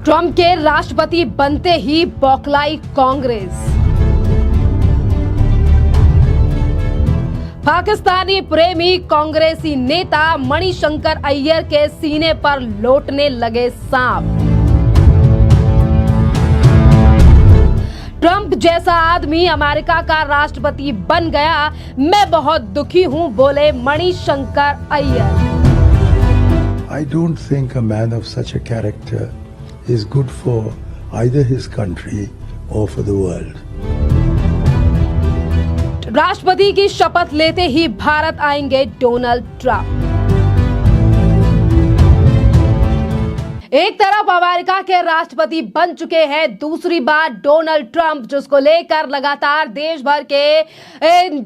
Trump के राष्ट्रपति बनते ही बौखलाई कांग्रेस। पाकिस्तानी प्रेमी कांग्रेसी नेता मणिशंकर अय्यर के सीने पर लौटने लगे सांप। ट्रंप जैसा आदमी अमेरिका का राष्ट्रपति बन गया, मैं बहुत दुखी हूं, बोले Manishankar Iyer. I don't think a man of such a character is good for either his country or for the world. राष्ट्रपति की शपथ लेते ही भारत आएंगे डोनाल्ड ट्रंप। एक तरफ अमेरिका के राष्ट्रपति बन चुके हैं, दूसरी बार डोनाल्ड ट्रंप, जिसको लेकर लगातार देश भर के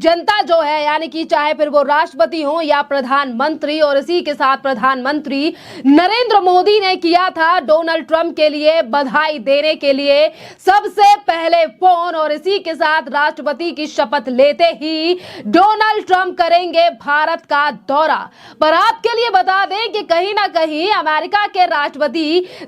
जनता जो है, यानी कि चाहे फिर वो राष्ट्रपति हो या प्रधानमंत्री, और इसी के साथ प्रधानमंत्री नरेंद्र मोदी ने किया था डोनाल्ड ट्रंप के लिए बधाई देने के लिए सबसे पहले फोन, और इसी के साथ राष्ट्रपति की शपथ लेते ही डोनाल्ड ट्रंप करेंगे भारत का दौरा। पर आपके लिए बता दें कि कहीं ना कहीं अमेरिका के राष्ट्रपति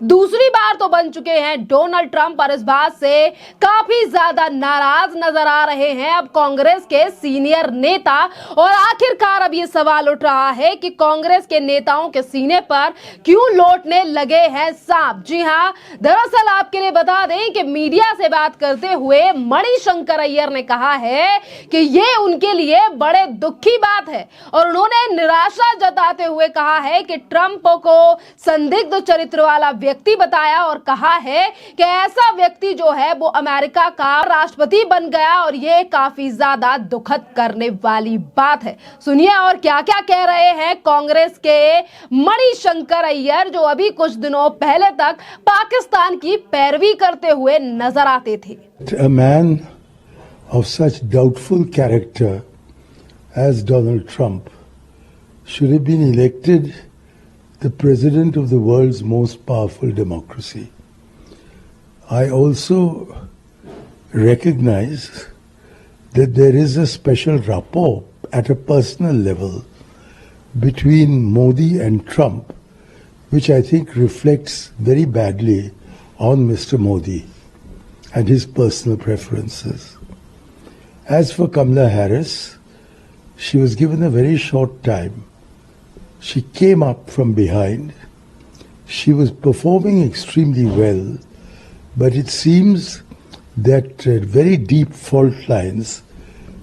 दूसरी बार तो बन चुके हैं डोनाल्ड ट्रंप, और इस बात से काफी ज्यादा नाराज नजर आ रहे हैं अब कांग्रेस के सीनियर नेता। और आखिरकार अब ये सवाल उठ रहा है कि कांग्रेस के नेताओं के सीने पर क्यों लौटने लगे हैं सांप। जी हां, दरअसल आपके लिए बता दें कि मीडिया से बात करते हुए मणिशंकर अय्यर ने कहा है कि ये उनके लिए बड़े दुख की बात है, और उन्होंने निराशा जताते हुए कहा है कि ट्रंप को संदिग्ध चरित्र वाला व्यक्ति बताया, और कहा है कि ऐसा व्यक्ति जो है वो अमेरिका का राष्ट्रपति बन गया, और ये काफी ज्यादा दुखद करने वाली बात है। सुनिए और क्या क्या कह रहे हैं कांग्रेस के मणिशंकर अय्यर, जो अभी कुछ दिनों पहले तक पाकिस्तान की पैरवी करते हुए नजर आते थे। A man of such doubtful character as Donald Trump should have been elected the president of the world's most powerful democracy. I also recognize that there is a special rapport at a personal level between Modi and Trump, which I think reflects very badly on Mr. Modi and his personal preferences. As for Kamala Harris, she was given a very short time. She came up from behind. She was performing extremely well, but it seems that very deep fault lines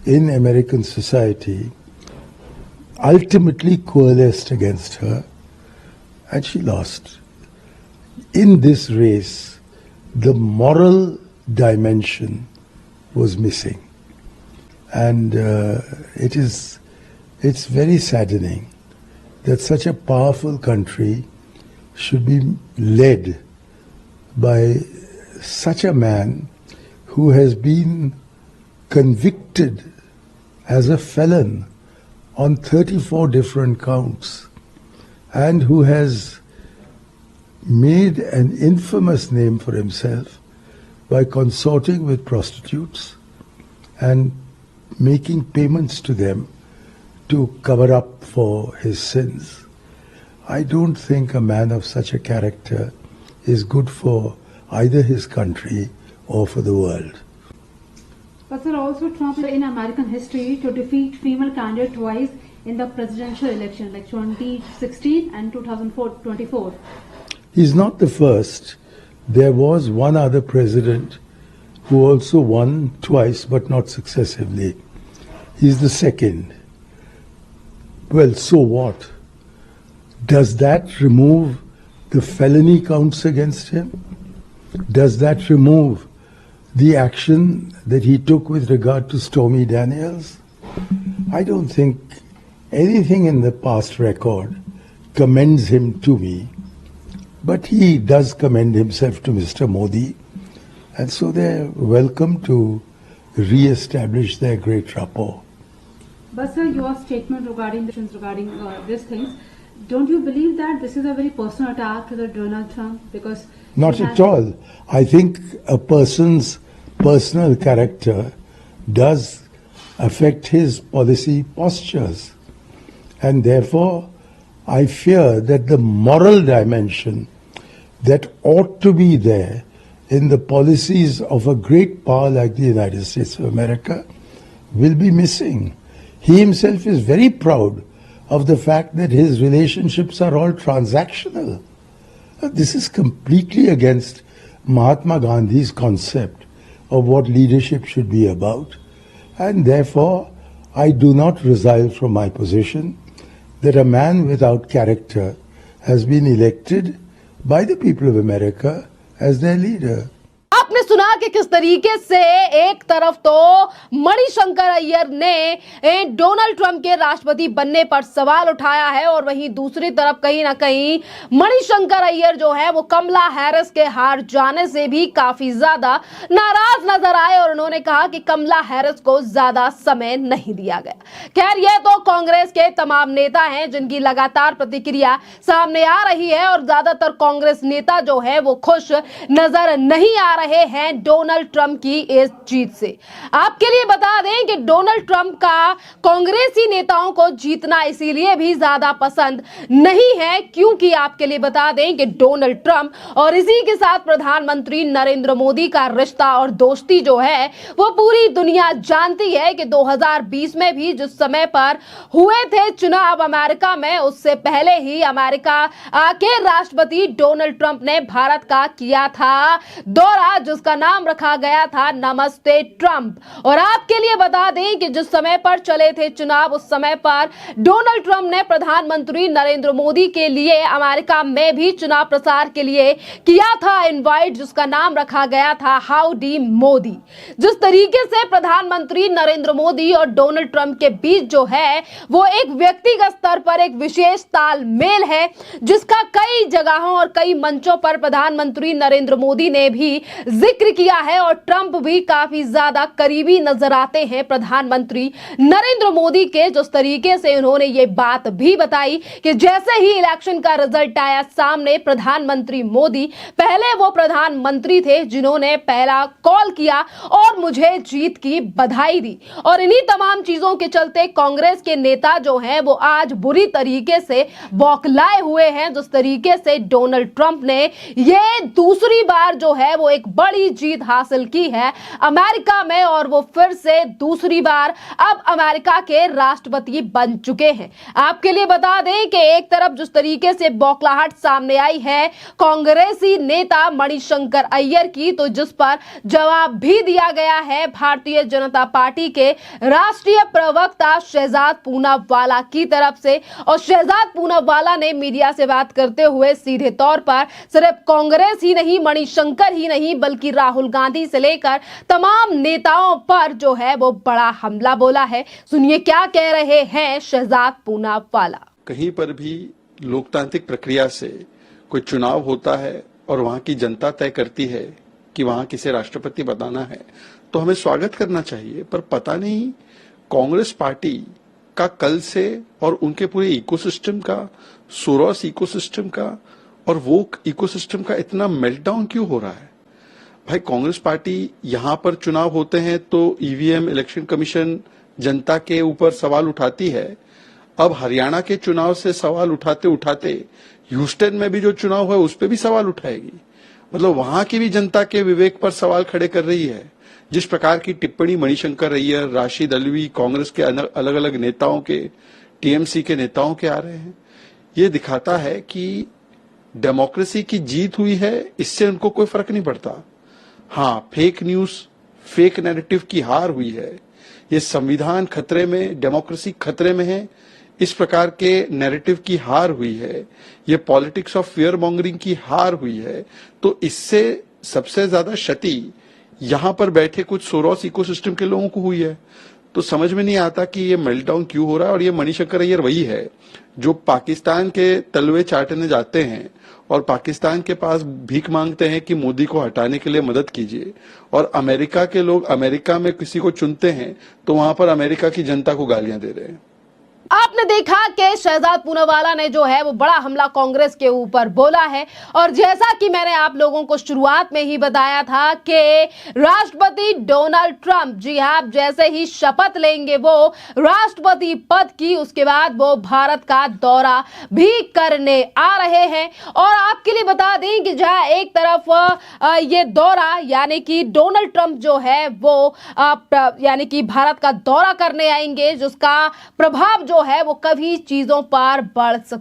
in American society ultimately coalesced against her, and she lost. In this race, the moral dimension was missing, and it's very saddening that such a powerful country should be led by such a man who has been convicted as a felon on 34 different counts, and who has made an infamous name for himself by consorting with prostitutes and making payments to them to cover up for his sins. I don't think a man of such a character is good for either his country or for the world. But sir, also Trump in American history to defeat female candidate twice in the presidential election, like 2016 and 2024. He's not the first. There was one other president who also won twice, but not successively. He's the second. Well, so what? Does that remove the felony counts against him? Does that remove the action that he took with regard to Stormy Daniels? I don't think anything in the past record commends him to me, but he does commend himself to Mr. Modi, and so they're welcome to re-establish their great rapport. But sir, your statement regarding these things, don't you believe that this is a very personal attack to the Donald Trump? Because not at all. I think a person's personal character does affect his policy postures, and therefore I fear that the moral dimension that ought to be there in the policies of a great power like the United States of America will be missing. He himself is very proud of the fact that his relationships are all transactional. This is completely against Mahatma Gandhi's concept of what leadership should be about, and therefore I do not resile from my position that a man without character has been elected by the people of America as their leader. आपने सुना कि किस तरीके से एक तरफ तो मणिशंकर अय्यर ने डोनाल्ड ट्रंप के राष्ट्रपति बनने पर सवाल उठाया है और वहीं दूसरी तरफ कहीं ना कहीं मणिशंकर अय्यर जो है वो कमला हैरिस के हार जाने से भी काफी ज्यादा नाराज नजर आए और उन्होंने कहा कि कमला हैरिस को ज्यादा समय नहीं दिया गया। खैर, यह तो कांग्रेस के तमाम नेता हैं जिनकी लगातार प्रतिक्रिया सामने आ रही है और ज्यादातर कांग्रेस नेता जो है वो खुश नजर नहीं आ रहे हैं डोनाल्ड ट्रंप की इस जीत से। आपके लिए बता दें कि डोनाल्ड ट्रंप का कांग्रेसी नेताओं को जीतना इसीलिए भी ज्यादा पसंद नहीं है क्योंकि आपके लिए बता दें कि डोनाल्ड ट्रंप और इसी के साथ प्रधानमंत्री नरेंद्र मोदी का रिश्ता और दोस्ती जो है वो पूरी दुनिया जानती है कि 2020 में भी जिस समय पर हुए थे चुनाव अमेरिका में, उससे पहले ही अमेरिका के राष्ट्रपति डोनाल्ड ट्रंप ने भारत का किया था दौरा जिसका नाम रखा गया था नमस्ते ट्रंप। और आपके लिए बता दें कि जिस समय पर चले थे चुनाव उस समय पर डोनाल्ड ट्रंप ने प्रधानमंत्री नरेंद्र मोदी के लिए अमेरिका में भी चुनाव प्रचार के लिए किया था इनवाइट जिसका नाम रखा गया था हाउडी मोदी। जिस तरीके से प्रधानमंत्री नरेंद्र मोदी और डोनाल्ड ट्रंप के बीच जो है वो एक व्यक्तिगत स्तर पर एक विशेष तालमेल है जिसका कई जगहों और कई मंचों पर प्रधानमंत्री नरेंद्र मोदी ने भी जिक्र किया है और ट्रंप भी काफी ज्यादा करीबी नजर आते हैं प्रधानमंत्री नरेंद्र मोदी के। जिस तरीके से उन्होंने ये बात भी बताई कि जैसे ही इलेक्शन का रिजल्ट आया सामने, प्रधानमंत्री मोदी पहले वो प्रधानमंत्री थे जिन्होंने पहला कॉल किया और मुझे जीत की बधाई दी। और इन्हीं तमाम चीजों के चलते कांग्रेस के नेता जो हैं वो आज बुरी तरीके से बौखलाए हुए हैं जिस तरीके से डोनाल्ड ट्रंप ने ये दूसरी बार जो है वो एक बड़ी जीत हासिल की है अमेरिका में और वो फिर से दूसरी बार अब अमेरिका के राष्ट्रपति बन चुके हैं। आपके लिए बता दें कि एक तरफ जिस तरीके से बौखलाहट सामने आई है कांग्रेसी नेता मणिशंकर अय्यर की, तो जिस पर जवाब भी दिया गया है भारतीय जनता पार्टी के राष्ट्रीय प्रवक्ता शहजाद पूनावाला की तरफ से। और शहजाद पूनावाला ने मीडिया से बात करते हुए सीधे तौर पर सिर्फ कांग्रेस ही नहीं, मणिशंकर ही नहीं बल्कि राहुल गांधी से लेकर तमाम नेताओं पर जो है वो बड़ा हमला बोला है। सुनिए क्या कह रहे हैं शहजाद पूनावाला। कहीं पर भी लोकतांत्रिक प्रक्रिया से कोई चुनाव होता है और वहां की जनता तय करती है कि वहां किसे राष्ट्रपति बनाना है तो हमें स्वागत करना चाहिए। पर पता नहीं कांग्रेस पार्टी का कल से और उनके पूरे इकोसिस्टम का, सोरोस इकोसिस्टम का और वो इकोसिस्टम का इतना मेल्टडाउन क्यों हो रहा है। भाई, कांग्रेस पार्टी यहां पर चुनाव होते हैं तो ईवीएम, इलेक्शन कमीशन जनता के ऊपर सवाल उठाती है। अब हरियाणा के चुनाव से सवाल उठाते उठाते ह्यूस्टन में भी जो चुनाव है उस पर भी सवाल उठाएगी। मतलब वहां की भी जनता के विवेक पर सवाल खड़े कर रही है। जिस प्रकार की टिप्पणी मणिशंकर अय्यर, राशिद अल्वी, कांग्रेस के अलग अलग नेताओं के, टीएमसी के नेताओं के आ रहे हैं, ये दिखाता है कि डेमोक्रेसी की जीत हुई है, इससे उनको कोई फर्क नहीं पड़ता। हाँ, फेक न्यूज, फेक नैरेटिव की हार हुई है। ये संविधान खतरे में, डेमोक्रेसी खतरे में है, इस प्रकार के नैरेटिव की हार हुई है। ये पॉलिटिक्स ऑफ फियर मॉन्गरिंग की हार हुई है। तो इससे सबसे ज्यादा क्षति यहां पर बैठे कुछ सोरोस इकोसिस्टम के लोगों को हुई है। तो समझ में नहीं आता कि ये मेल्टडाउन क्यों हो रहा है। और ये मणिशंकर अय्यर वही है जो पाकिस्तान के तलवे चाटने जाते हैं और पाकिस्तान के पास भीख मांगते हैं कि मोदी को हटाने के लिए मदद कीजिए, और अमेरिका के लोग अमेरिका में किसी को चुनते हैं तो वहां पर अमेरिका की जनता को गालियां दे रहे हैं। आपने देखा कि शहजाद पूनावाला ने जो है वो बड़ा हमला कांग्रेस के ऊपर बोला है और जैसा कि मैंने आप लोगों को शुरुआत में ही बताया था कि राष्ट्रपति डोनाल्ड ट्रंप, जी हाँ, जैसे ही शपथ लेंगे वो राष्ट्रपति पद की, उसके बाद वो भारत का दौरा भी करने आ रहे हैं। और आपके लिए बता दें कि जहां एक तरफ ये दौरा यानी कि डोनाल्ड ट्रंप जो है वो यानी कि भारत का दौरा करने आएंगे, जिसका प्रभाव जो है वो कभी चीजों पर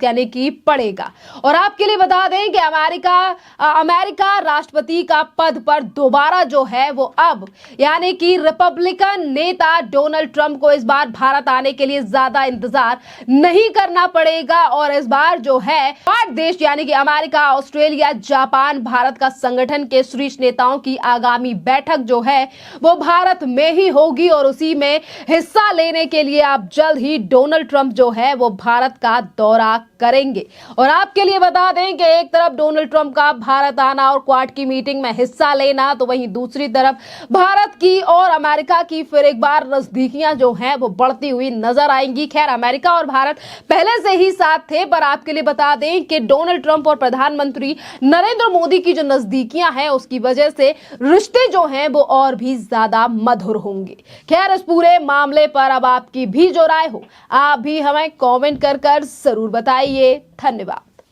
यानी कि पड़ेगा। और आपके लिए बता दें कि अमेरिका राष्ट्रपति का पद पर दोबारा जो है वो अब यानी कि रिपब्लिकन नेता डोनाल्ड ट्रंप को इस बार भारत आने के लिए ज्यादा इंतजार नहीं करना पड़ेगा। और इस बार जो है 8 देश यानी कि अमेरिका, ऑस्ट्रेलिया, जापान, भारत का संगठन के शीर्ष नेताओं की आगामी बैठक जो है वो भारत में ही होगी और उसी में हिस्सा लेने के लिए आप जल्द ही डोनाल्ड ट्रंप जो है वो भारत का दौरा करेंगे। और आपके लिए बता दें कि एक तरफ डोनाल्ड ट्रंप का भारत आना और क्वाड की मीटिंग में हिस्सा लेना, तो वहीं दूसरी तरफ भारत की और अमेरिका की फिर एक बार नजदीकियां जो हैं वो बढ़ती हुई नजर आएंगी। खैर, अमेरिका और भारत पहले से ही साथ थे, पर आपके लिए बता दें कि डोनाल्ड ट्रंप और प्रधानमंत्री नरेंद्र मोदी की जो नजदीकियां हैं उसकी वजह से रिश्ते जो हैं वो और भी ज्यादा मधुर होंगे। खैर, इस पूरे मामले पर अब आपकी भी जो राय हो आप भी हमें कमेंट कर जरूर बताइए। धन्यवाद।